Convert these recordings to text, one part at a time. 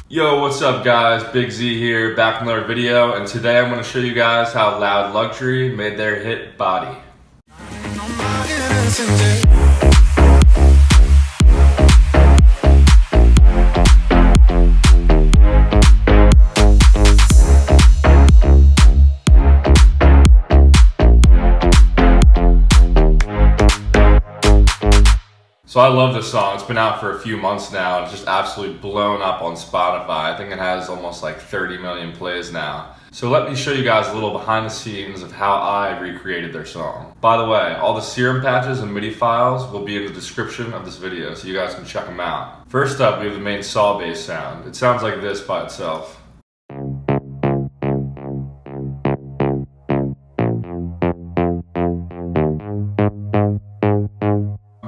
Yo, what's up guys? Big Z here, back with another video, and today I'm going to show you guys how Loud Luxury made their hit Body. So I love this song. It's been out for a few months now. It's just absolutely blown up on Spotify. I think it has almost like 30 million plays now. So let me show you guys a little behind the scenes of how I recreated their song. By the way, all the Serum patches and MIDI files will be in the description of this video, so you guys can check them out. First up, we have the main saw bass sound. It sounds like this by itself.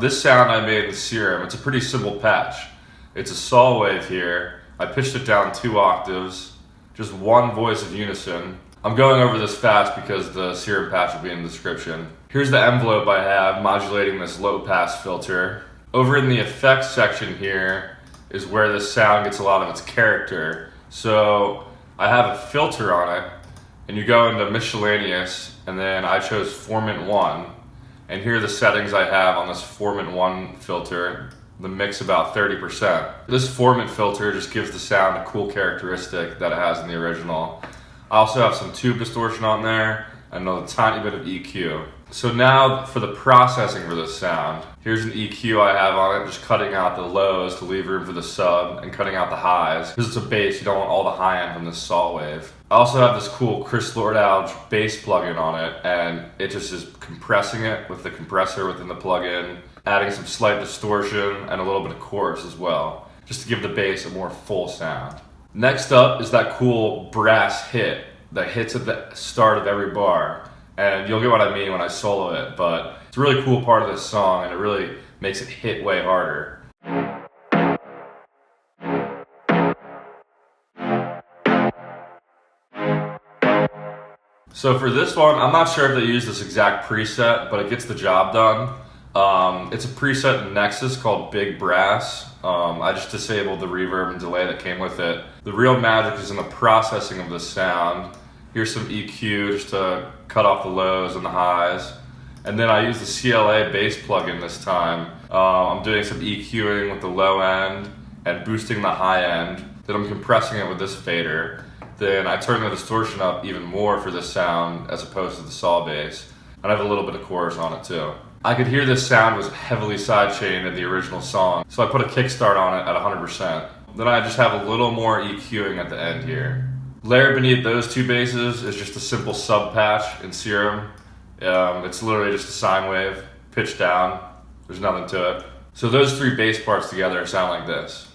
This sound I made in Serum, it's a pretty simple patch. It's a saw wave here. I pitched it down 2 octaves, just one voice of unison. I'm going over this fast because the Serum patch will be in the description. Here's the envelope I have modulating this low pass filter. Over in the effects section here is where this sound gets a lot of its character. So I have a filter on it, and you go into miscellaneous, and then I chose Formant 1. And here are the settings I have on this Formant 1 filter, the mix about 30%. This Formant filter just gives the sound a cool characteristic that it has in the original. I also have some tube distortion on there and a tiny bit of EQ. So now for the processing for this sound, here's an EQ I have on it, just cutting out the lows to leave room for the sub and cutting out the highs. Because it's a bass, you don't want all the high end from this saw wave. I also have this cool Chris Lord-Alge bass plugin on it, and it just is compressing it with the compressor within the plugin, adding some slight distortion and a little bit of chorus as well, just to give the bass a more full sound. Next up is that cool brass hit that hits at the start of every bar. And you'll get what I mean when I solo it, but it's a really cool part of this song, and it really makes it hit way harder. So for this one, I'm not sure if they use this exact preset, but it gets the job done. It's a preset in Nexus called Big Brass. I just disabled the reverb and delay that came with it. The real magic is in the processing of the sound. Here's some EQ just to cut off the lows and the highs. And then I use the CLA bass plugin this time. I'm doing some EQing with the low end and boosting the high end. Then I'm compressing it with this fader. Then I turn the distortion up even more for this sound as opposed to the saw bass. And I have a little bit of chorus on it too. I could hear this sound was heavily sidechained in the original song, so I put a kickstart on it at 100%. Then I just have a little more EQing at the end here. Layered beneath those 2 basses is just a simple sub patch in Serum. It's literally just a sine wave, pitched down. There's nothing to it. So those 3 bass parts together sound like this.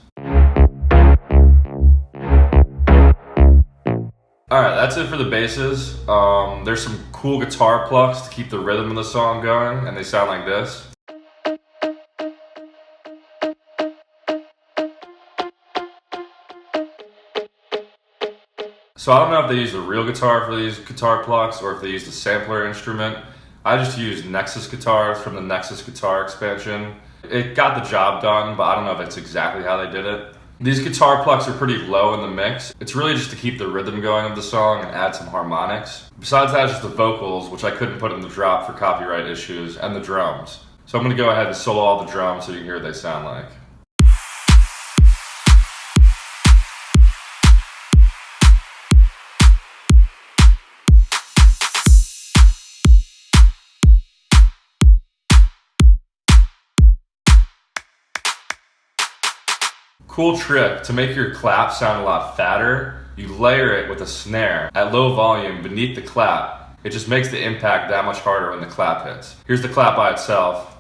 Alright, that's it for the basses. There's some cool guitar plucks to keep the rhythm of the song going, and they sound like this. So I don't know if they use the real guitar for these guitar plucks or if they use the sampler instrument. I just used Nexus guitars from the Nexus guitar expansion. It got the job done, but I don't know if it's exactly how they did it. These guitar plucks are pretty low in the mix. It's really just to keep the rhythm going of the song and add some harmonics. Besides that, just the vocals, which I couldn't put in the drop for copyright issues, and the drums. So I'm gonna go ahead and solo all the drums so you can hear what they sound like. Cool trick, to make your clap sound a lot fatter, you layer it with a snare at low volume beneath the clap. It just makes the impact that much harder when the clap hits. Here's the clap by itself,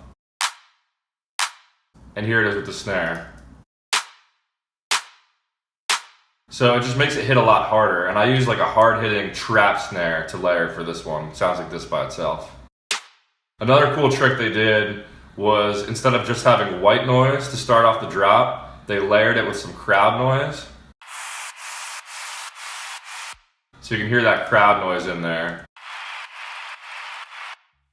and here it is with the snare. So it just makes it hit a lot harder, and I use like a hard-hitting trap snare to layer for this one. It sounds like this by itself. Another cool trick they did was, instead of just having white noise to start off the drop, they layered it with some crowd noise. So you can hear that crowd noise in there.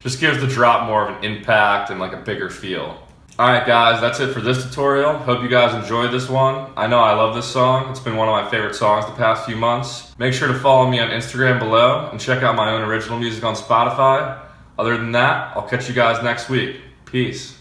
Just gives the drop more of an impact and like a bigger feel. Alright guys, that's it for this tutorial. Hope you guys enjoyed this one. I know I love this song. It's been one of my favorite songs the past few months. Make sure to follow me on Instagram below and check out my own original music on Spotify. Other than that, I'll catch you guys next week. Peace.